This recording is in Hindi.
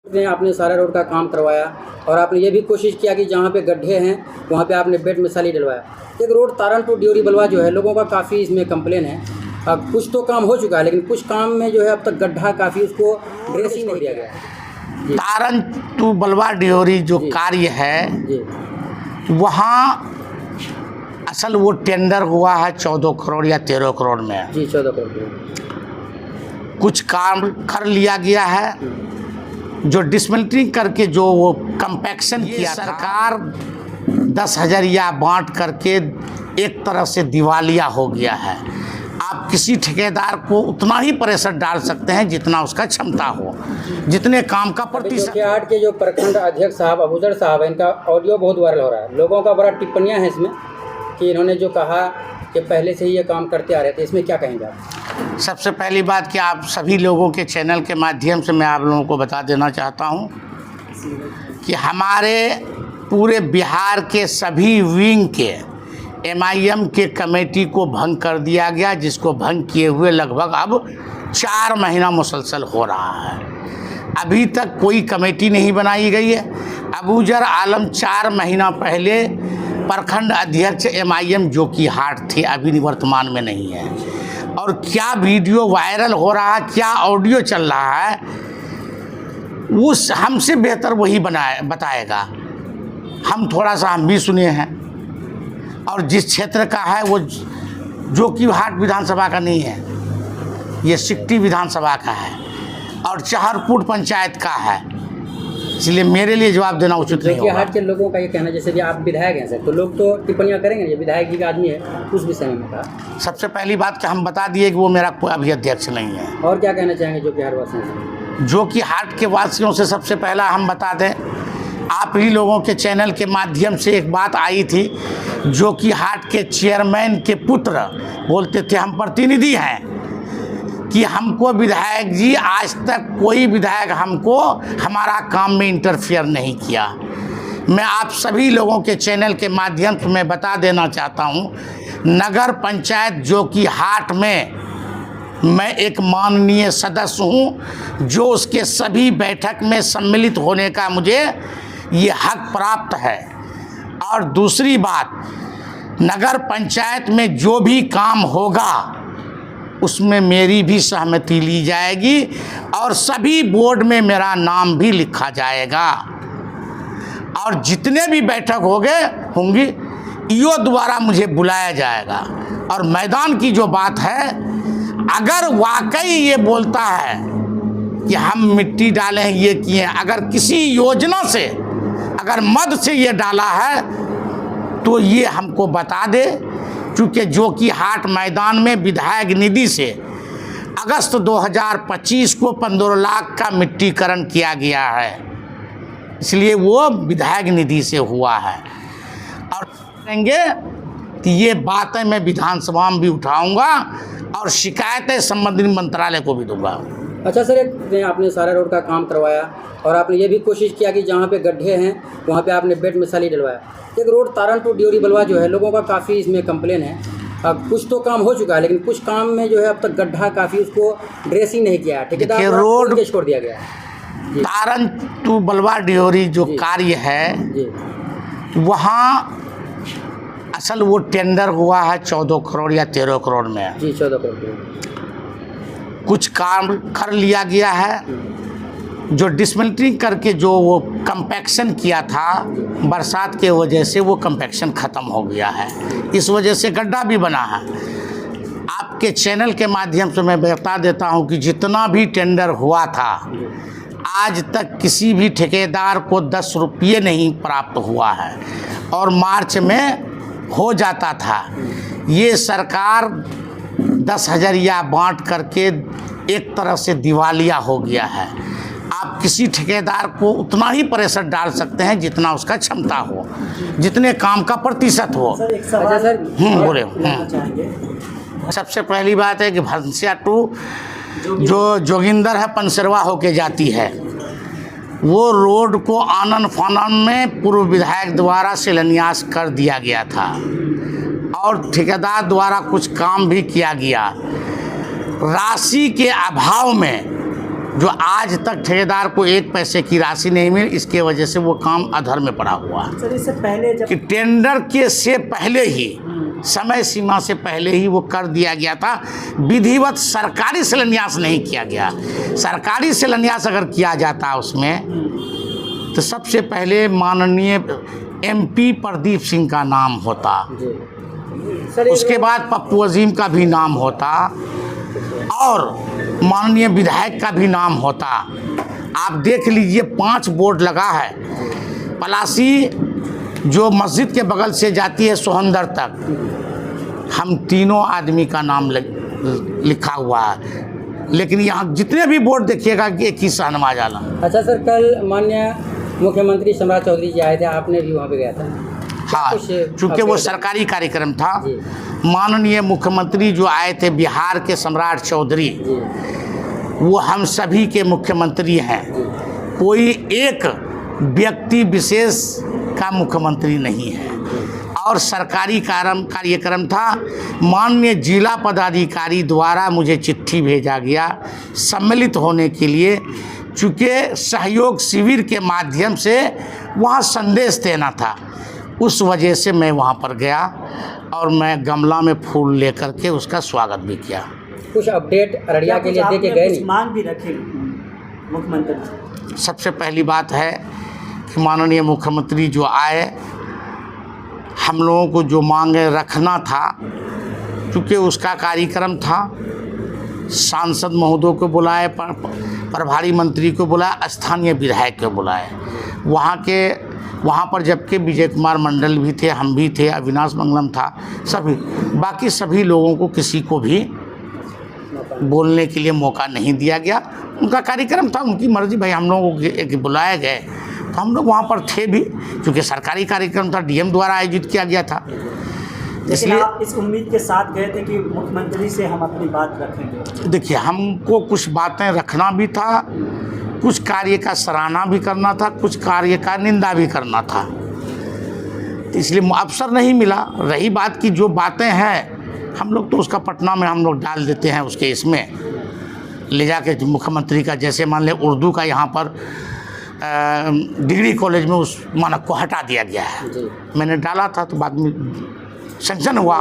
आपने सारा रोड का काम करवाया और आपने ये भी कोशिश किया कि जहाँ पे गड्ढे हैं वहाँ पे आपने बेड मिसाली डलवाया। एक रोड तारण टू ड्योरी बलवा जो है, लोगों का काफ़ी इसमें कंप्लेन है। कुछ तो काम हो चुका है, लेकिन कुछ काम में जो है अब तक गड्ढा काफ़ी, उसको ड्रेसिंग नहीं दिया गया है। तारण टू बलवा ड्योरी जो कार्य है जी, वहाँ असल वो टेंडर हुआ है 14 करोड़ या 13 करोड़ में। जी 14 करोड़। कुछ काम कर लिया गया है, जो डिसमेंटलिंग करके जो वो कंपैक्शन किया, सरकार 10,000 या बांट करके एक तरह से दिवालिया हो गया है। आप किसी ठेकेदार को उतना ही प्रेशर डाल सकते हैं जितना उसका क्षमता हो, जितने काम का प्रतिशत। जोकीहाट के जो प्रखंड अध्यक्ष साहब अबूजर साहब हैं, इनका ऑडियो बहुत वायरल हो रहा है। लोगों का बड़ा टिप्पणियाँ हैं इसमें कि इन्होंने जो कहा कि पहले से ही ये काम करते आ रहे थे, इसमें क्या कहेंगे आप? सबसे पहली बात कि आप सभी लोगों के चैनल के माध्यम से मैं आप लोगों को बता देना चाहता हूँ कि हमारे पूरे बिहार के सभी विंग के MIM के कमेटी को भंग कर दिया गया, जिसको भंग किए हुए लगभग अब 4 महीना मुसलसल हो रहा है। अभी तक कोई कमेटी नहीं बनाई गई है। अबूजर आलम 4 महीना पहले प्रखंड अध्यक्ष MIM जोकीहाट थे, अभी वर्तमान में नहीं है। और क्या वीडियो वायरल हो रहा है, क्या ऑडियो चल रहा है, उस हमसे बेहतर वही बताएगा। हम थोड़ा सा हम भी सुने हैं, और जिस क्षेत्र का है वो जोकीहाट विधानसभा का नहीं है, ये सिकटी विधानसभा का है और चहरपुर पंचायत का है, इसलिए मेरे लिए जवाब देना उचित नहीं होगा। जोकीहाट के लोगों का ये कहना, जैसे कि आप विधायक हैं सर, तो लोग तो टिप्पणियाँ करेंगे, ये विधायक जी का आदमी है, उस विषय में कहा। सबसे पहली बात कि हम बता दिए कि वो मेरा कोई अभी अध्यक्ष नहीं है। और क्या कहना चाहेंगे जोकीहाट वासियों से? जोकीहाट के वासियों से सबसे पहला हम बता दें, आप ही लोगों के चैनल के माध्यम से एक बात आई थी, जोकीहाट के चेयरमैन के पुत्र बोलते थे हम प्रतिनिधि हैं, कि हमको विधायक जी, आज तक कोई विधायक हमको हमारा काम में इंटरफेयर नहीं किया। मैं आप सभी लोगों के चैनल के माध्यम से मैं बता देना चाहता हूँ, नगर पंचायत जोकीहाट में मैं एक माननीय सदस्य हूँ, जो उसके सभी बैठक में सम्मिलित होने का मुझे ये हक प्राप्त है। और दूसरी बात, नगर पंचायत में जो भी काम होगा उसमें मेरी भी सहमति ली जाएगी और सभी बोर्ड में मेरा नाम भी लिखा जाएगा। और जितने भी बैठक होंगी ईओ द्वारा मुझे बुलाया जाएगा। और मैदान की जो बात है, अगर वाकई ये बोलता है कि हम मिट्टी डाले हैं, ये किए, अगर किसी योजना से, अगर मद से ये डाला है तो ये हमको बता दे, क्योंकि जोकीहाट मैदान में विधायक निधि से अगस्त 2025 को 15 लाख का मिट्टीकरण किया गया है, इसलिए वो विधायक निधि से हुआ है। और कहेंगे कि ये बातें मैं विधानसभा में भी उठाऊंगा और शिकायतें संबंधित मंत्रालय को भी दूंगा। अच्छा सर, एक आपने सारा रोड का काम करवाया और आपने ये भी कोशिश किया कि जहाँ पे गड्ढे हैं वहाँ पे आपने बेड मिसाली डलवाया। एक रोड तारण टू ड्योरी बलवा जो है, लोगों का काफ़ी इसमें कंप्लेन है। कुछ तो काम हो चुका है, लेकिन कुछ काम में जो है अब तक गड्ढा काफ़ी, उसको ड्रेसिंग नहीं किया है, ठेकेदार रोड के छोड़ दिया गया है। तारण टू बलवा ड्योरी जो कार्य है वहाँ असल वो टेंडर हुआ है 14 करोड़ या 13 करोड़ में। जी 14 करोड़। कुछ काम कर लिया गया है, जो डिसमेंटलिंग करके जो वो कंपैक्शन किया था, बरसात के वजह से वो कंपैक्शन ख़त्म हो गया है, इस वजह से गड्ढा भी बना है। आपके चैनल के माध्यम से मैं बता देता हूं कि जितना भी टेंडर हुआ था, आज तक किसी भी ठेकेदार को 10 रुपये नहीं प्राप्त हुआ है और मार्च में हो जाता था। ये सरकार 10,000 या बांट करके एक तरह से दिवालिया हो गया है। आप किसी ठेकेदार को उतना ही प्रेशर डाल सकते हैं जितना उसका क्षमता हो, जितने काम का प्रतिशत हो। बोले सबसे पहली बात है कि भंसिया टू जो जोगिंदर है पंसरवा होके जाती है, वो रोड को आनन फानन में पूर्व विधायक द्वारा शिलान्यास कर दिया गया था और ठेकेदार द्वारा कुछ काम भी किया गया। राशि के अभाव में जो आज तक ठेकेदार को 1 पैसे की राशि नहीं मिली, इसके वजह से वो काम अधर में पड़ा हुआ है। सर इससे पहले जब कि टेंडर के से पहले ही, समय सीमा से पहले ही वो कर दिया गया था, विधिवत सरकारी शिलान्यास नहीं किया गया। सरकारी शिलान्यास अगर किया जाता उसमें तो सबसे पहले माननीय MP प्रदीप सिंह का नाम होता, सर उसके बाद पप्पू अजीम का भी नाम होता और माननीय विधायक का भी नाम होता। आप देख लीजिए 5 बोर्ड लगा है। पलासी जो मस्जिद के बगल से जाती है सोहंदर तक, हम तीनों आदमी का नाम लिखा हुआ है, लेकिन यहाँ जितने भी बोर्ड देखिएगा एक ही शहनवाज आलम। अच्छा सर, कल माननीय मुख्यमंत्री सम्राट चौधरी जी आए थे, आपने भी वहाँ पे गया था? हाँ, चूँकि वो सरकारी कार्यक्रम था। माननीय मुख्यमंत्री जो आए थे बिहार के सम्राट चौधरी, वो हम सभी के मुख्यमंत्री हैं, कोई एक व्यक्ति विशेष का मुख्यमंत्री नहीं है। और सरकारी कार्यक्रम था। माननीय जिला पदाधिकारी द्वारा मुझे चिट्ठी भेजा गया सम्मिलित होने के लिए, चूँकि सहयोग शिविर के माध्यम से वहाँ संदेश देना था, उस वजह से मैं वहाँ पर गया और मैं गमला में फूल लेकर के उसका स्वागत भी किया। कुछ अपडेट अररिया के लिए दे के गए नहीं? मांग भी रखी मुख्यमंत्री? सबसे पहली बात है कि माननीय मुख्यमंत्री जो आए, हम लोगों को जो मांगे रखना था, क्योंकि उसका कार्यक्रम था, सांसद महोदय को बुलाए, प्रभारी मंत्री को बुलाया, स्थानीय विधायक को बुलाए। वहाँ पर जबकि विजय कुमार मंडल भी थे, हम भी थे, अविनाश मंगलम था, सभी, बाकी सभी लोगों को किसी को भी बोलने के लिए मौका नहीं दिया गया। उनका कार्यक्रम था, उनकी मर्जी, भाई हम लोगों को बुलाए गए तो हम लोग वहाँ पर थे भी, क्योंकि सरकारी कार्यक्रम था, DM द्वारा आयोजित किया गया था। इसलिए आप इस उम्मीद के साथ गए थे कि मुख्यमंत्री से हम अपनी बात रखेंगे? देखिए, हमको कुछ बातें रखना भी था, कुछ कार्य का सराहना भी करना था, कुछ कार्य का निंदा भी करना था, तो इसलिए अवसर नहीं मिला। रही बात की जो बातें हैं, हम लोग तो उसका पटना में हम लोग डाल देते हैं, उसके इसमें ले जाके मुख्यमंत्री का, जैसे मान ले उर्दू का यहाँ पर डिग्री कॉलेज में उस मानक को हटा दिया गया है, मैंने डाला था तो बाद में सैंक्शन हुआ।